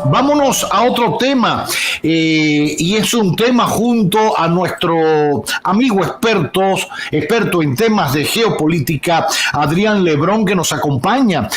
Vámonos a otro tema, y es un tema junto a nuestro amigo experto en temas de geopolítica, Adrián Lebrón, que nos acompaña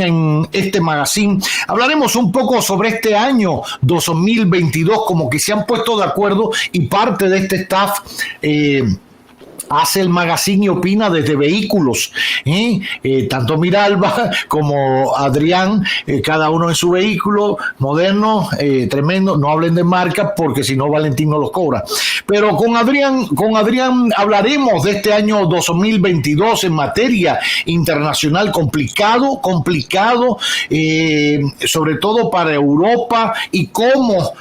en este magazine. Hablaremos un poco sobre este año 2022, como que se han puesto de acuerdo y parte de este staff hace el magazine y opina desde vehículos, tanto Miralba como Adrián, cada uno en su vehículo moderno, tremendo. No hablen de marca porque si no Valentín no los cobra, pero con Adrián hablaremos de este año 2022 en materia internacional, complicado, sobre todo para Europa, y cómo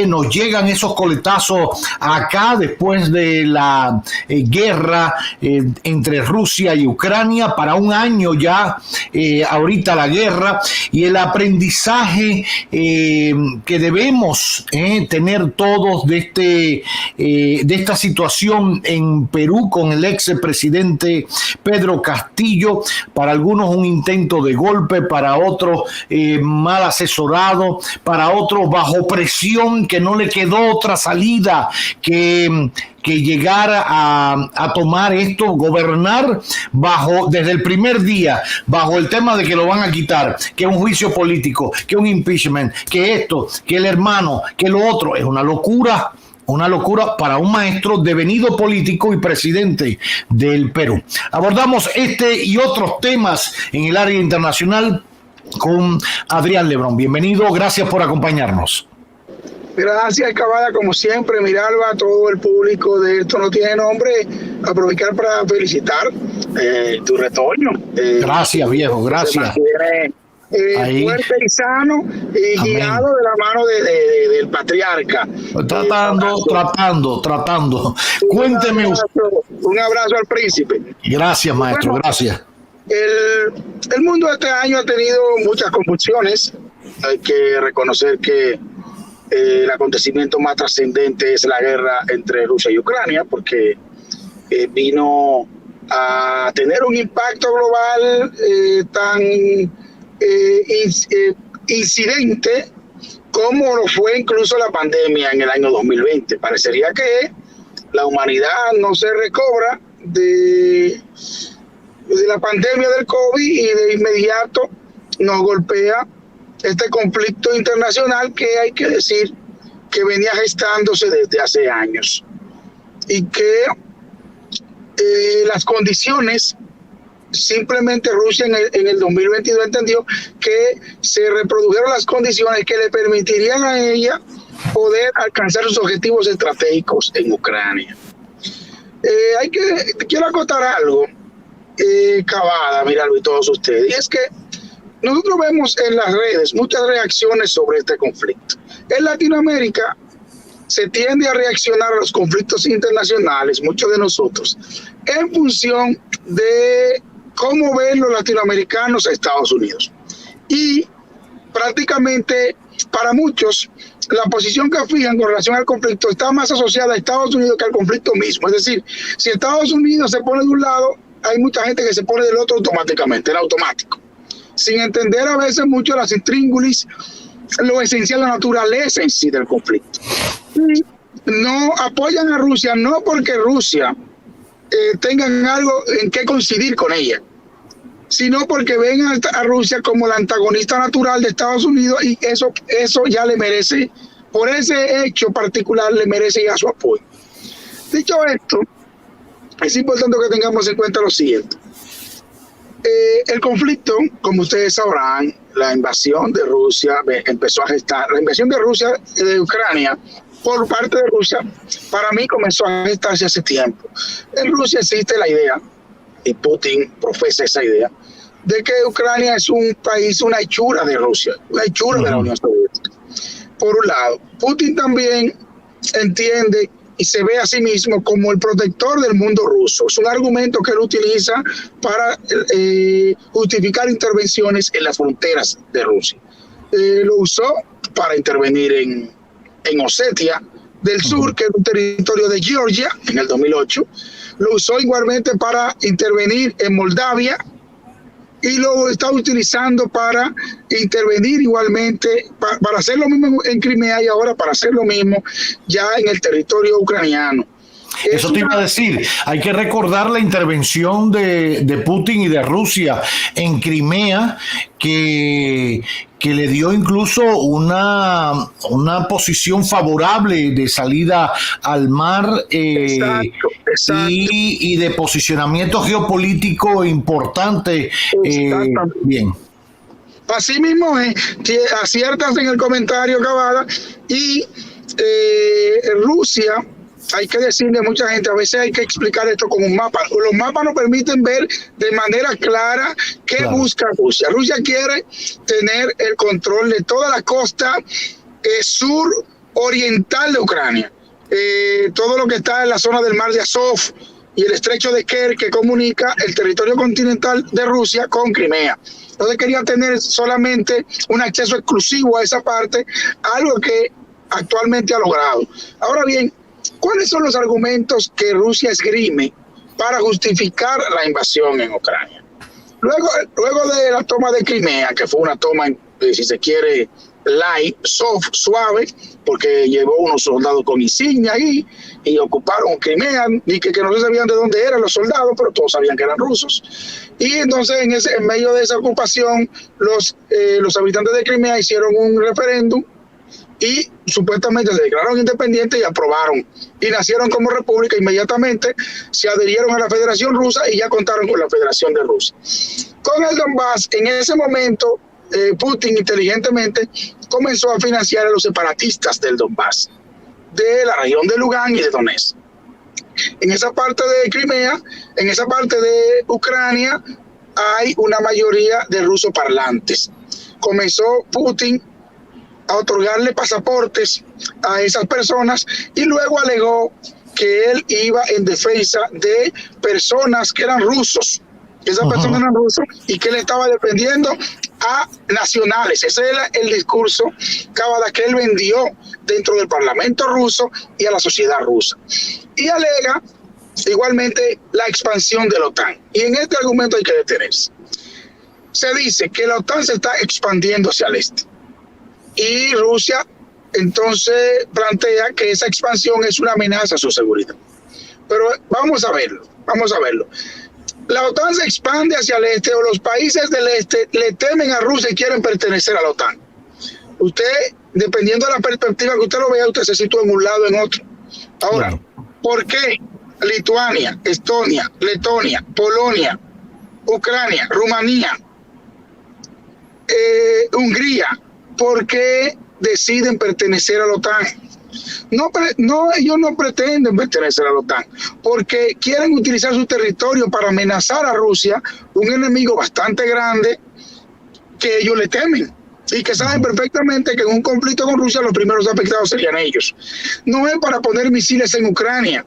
nos llegan esos coletazos acá después de la guerra entre Rusia y Ucrania, para un año ya ahorita la guerra, y el aprendizaje que debemos tener todos de esta situación en Perú con el expresidente Pedro Castillo. Para algunos un intento de golpe, para otros mal asesorado, para otros bajo presión, que no le quedó otra salida que llegar a tomar esto, gobernar desde el primer día, bajo el tema de que lo van a quitar, que un juicio político, que un impeachment, que esto, que el hermano, que lo otro. Es una locura para un maestro devenido político y presidente del Perú. Abordamos este y otros temas en el área internacional con Adrián Lebrón. Bienvenido, gracias por acompañarnos. Gracias, Cavada, como siempre. Miralba, a todo el público de Esto No Tiene Nombre, aprovechar para felicitar tu retoño. Gracias, viejo, gracias. Fuerte y sano, y guiado de la mano del patriarca. Tratando. Cuénteme. Un abrazo al príncipe. Gracias, maestro, bueno, gracias. El mundo este año ha tenido muchas convulsiones. Hay que reconocer que el acontecimiento más trascendente es la guerra entre Rusia y Ucrania, porque vino a tener un impacto global tan incidente como lo fue incluso la pandemia en el año 2020. Parecería que la humanidad no se recobra de la pandemia del COVID, y de inmediato nos golpea este conflicto internacional que hay que decir que venía gestándose desde hace años, y que las condiciones, simplemente Rusia en el 2022 entendió que se reprodujeron las condiciones que le permitirían a ella poder alcanzar sus objetivos estratégicos en Ucrania. Quiero acotar algo, Cavada, Miralba y todos ustedes, y es que nosotros vemos en las redes muchas reacciones sobre este conflicto. En Latinoamérica se tiende a reaccionar a los conflictos internacionales, muchos de nosotros, en función de cómo ven los latinoamericanos a Estados Unidos. Y prácticamente para muchos, la posición que fijan con relación al conflicto está más asociada a Estados Unidos que al conflicto mismo. Es decir, si Estados Unidos se pone de un lado, hay mucha gente que se pone del otro automáticamente, en automático, sin entender a veces mucho las intríngulis, lo esencial, la naturaleza en sí del conflicto. Y no apoyan a Rusia, no porque Rusia tengan algo en que coincidir con ella, sino porque ven a Rusia como la antagonista natural de Estados Unidos, y eso ya le merece, por ese hecho particular, le merece ya su apoyo. Dicho esto, es importante que tengamos en cuenta lo siguiente. El conflicto, como ustedes sabrán, la invasión de Rusia empezó a gestar, la invasión de Rusia de Ucrania por parte de Rusia, para mí comenzó a gestarse hace tiempo. En Rusia existe la idea, y Putin profesa esa idea, de que Ucrania es un país, una hechura de Rusia, una hechura de la Unión Soviética. Por un lado, Putin también entiende y se ve a sí mismo como el protector del mundo ruso. Es un argumento que él utiliza para justificar intervenciones en las fronteras de Rusia. Lo usó para intervenir en Osetia del Sur, que es un territorio de Georgia, en el 2008. Lo usó igualmente para intervenir en Moldavia, y lo está utilizando para intervenir igualmente, para hacer lo mismo en Crimea y ahora para hacer lo mismo ya en el territorio ucraniano. Eso te iba a decir, hay que recordar la intervención de Putin y de Rusia en Crimea, que le dio incluso una posición favorable de salida al mar Exacto. Y de posicionamiento geopolítico importante. Bien. Así mismo aciertas en el comentario, Cavada, y Rusia, hay que decirle a mucha gente, a veces hay que explicar esto con un mapa. Los mapas nos permiten ver de manera clara qué busca Rusia. Rusia quiere tener el control de toda la costa sur oriental de Ucrania. Todo lo que está en la zona del mar de Azov y el estrecho de Kerch, que comunica el territorio continental de Rusia con Crimea. Entonces quería tener solamente un acceso exclusivo a esa parte, algo que actualmente ha logrado. Ahora bien, ¿cuáles son los argumentos que Rusia esgrime para justificar la invasión en Ucrania? Luego de la toma de Crimea, que fue una toma, si se quiere, light, soft, suave, porque llevó unos soldados con insignia ahí y ocuparon Crimea, y que no se sabían de dónde eran los soldados, pero todos sabían que eran rusos. Y entonces en medio de esa ocupación los habitantes de Crimea hicieron un referéndum y supuestamente se declararon independientes y aprobaron, y nacieron como república. Inmediatamente se adherieron a la Federación Rusa y ya contaron con la Federación de Rusia. Con el Donbass, en ese momento, Putin inteligentemente comenzó a financiar a los separatistas del Donbass, de la región de Lugansk y de Donetsk. En esa parte de Crimea, en esa parte de Ucrania, hay una mayoría de rusoparlantes. Comenzó Putin a otorgarle pasaportes a esas personas y luego alegó que él iba en defensa de personas que eran rusos, que esas personas eran rusos, y que él estaba defendiendo a nacionales. Ese era el discurso que él vendió dentro del Parlamento ruso y a la sociedad rusa. Y alega igualmente la expansión de la OTAN. Y en este argumento hay que detenerse. Se dice que la OTAN se está expandiendo hacia el este. Y Rusia entonces plantea que esa expansión es una amenaza a su seguridad. Pero vamos a verlo. La OTAN se expande hacia el este, o los países del este le temen a Rusia y quieren pertenecer a la OTAN. Usted, dependiendo de la perspectiva que usted lo vea, usted se sitúa en un lado o en otro. Ahora, ¿por qué Lituania, Estonia, Letonia, Polonia, Ucrania, Rumanía, Hungría, por qué deciden pertenecer a la OTAN? Ellos no pretenden pertenecer a la OTAN porque quieren utilizar su territorio para amenazar a Rusia, un enemigo bastante grande que ellos le temen y que saben perfectamente que en un conflicto con Rusia los primeros afectados serían ellos. No es para poner misiles en Ucrania,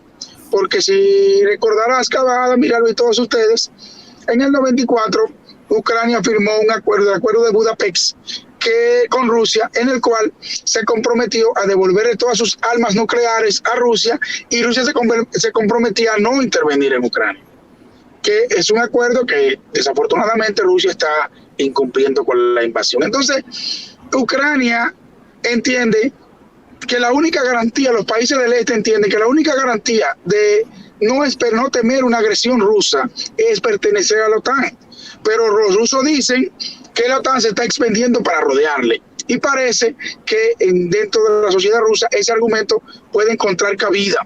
porque si recordarás, Cavada, Miraldo y todos ustedes, en el 94 Ucrania firmó el acuerdo de Budapest con Rusia, en el cual se comprometió a devolverle todas sus armas nucleares a Rusia, y Rusia se comprometía a no intervenir en Ucrania, que es un acuerdo que desafortunadamente Rusia está incumpliendo con la invasión. Entonces, Ucrania entiende que la única garantía, los países del este entienden que la única garantía de no temer una agresión rusa es pertenecer a la OTAN. Pero los rusos dicen que la OTAN se está expandiendo para rodearle. Y parece que dentro de la sociedad rusa ese argumento puede encontrar cabida.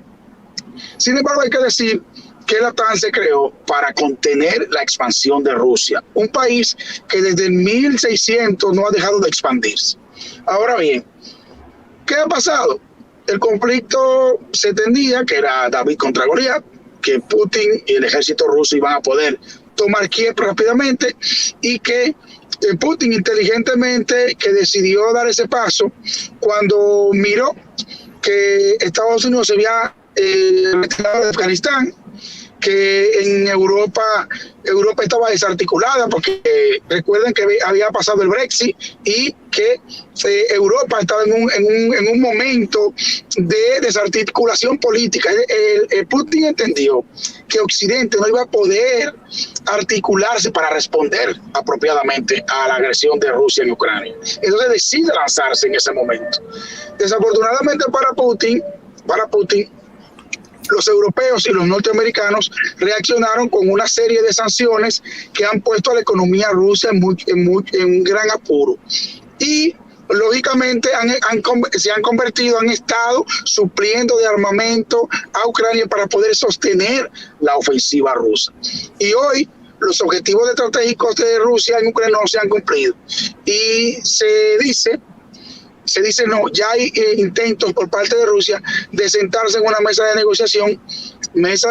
Sin embargo, hay que decir que la OTAN se creó para contener la expansión de Rusia, un país que desde el 1600 no ha dejado de expandirse. Ahora bien, ¿qué ha pasado? El conflicto se tendía, que era David contra Goliat, que Putin y el ejército ruso iban a poder tomar Kiev rápidamente, y que Putin inteligentemente que decidió dar ese paso cuando miró que Estados Unidos se había retirado de Afganistán que en Europa estaba desarticulada, porque recuerden que había pasado el Brexit y que Europa estaba en un momento de desarticulación política. Putin entendió que Occidente no iba a poder articularse para responder apropiadamente a la agresión de Rusia en Ucrania. Entonces decide lanzarse en ese momento. Desafortunadamente para Putin, los europeos y los norteamericanos reaccionaron con una serie de sanciones que han puesto a la economía rusa en gran apuro. Y lógicamente se han convertido, han estado supliendo de armamento a Ucrania para poder sostener la ofensiva rusa. Y hoy los objetivos estratégicos de Rusia en Ucrania no se han cumplido. Y se dice no, ya hay intentos por parte de Rusia de sentarse en una mesa de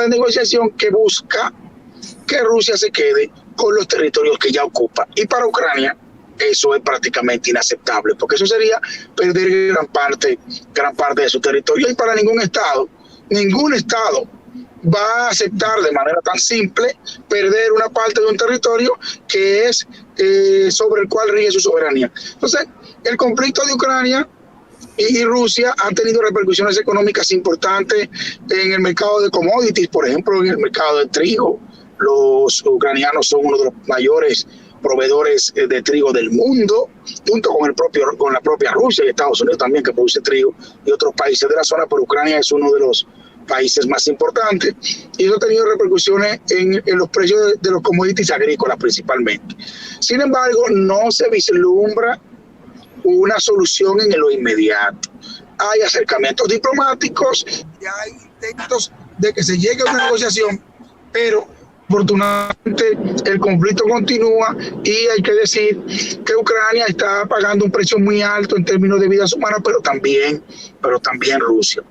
negociación que busca que Rusia se quede con los territorios que ya ocupa. Y para Ucrania eso es prácticamente inaceptable, porque eso sería perder gran parte de su territorio. Y para ningún estado va a aceptar de manera tan simple perder una parte de un territorio que es sobre el cual rige su soberanía. Entonces, el conflicto de Ucrania y Rusia ha tenido repercusiones económicas importantes en el mercado de commodities, por ejemplo, en el mercado de trigo. Los ucranianos son uno de los mayores proveedores de trigo del mundo, junto con la propia Rusia y Estados Unidos también, que produce trigo, y otros países de la zona, pero Ucrania es uno de los países más importantes, y eso ha tenido repercusiones en los precios de los commodities agrícolas principalmente. Sin embargo, no se vislumbra una solución en lo inmediato. Hay acercamientos diplomáticos y hay intentos de que se llegue a una negociación, pero afortunadamente el conflicto continúa y hay que decir que Ucrania está pagando un precio muy alto en términos de vidas humanas, pero también Rusia.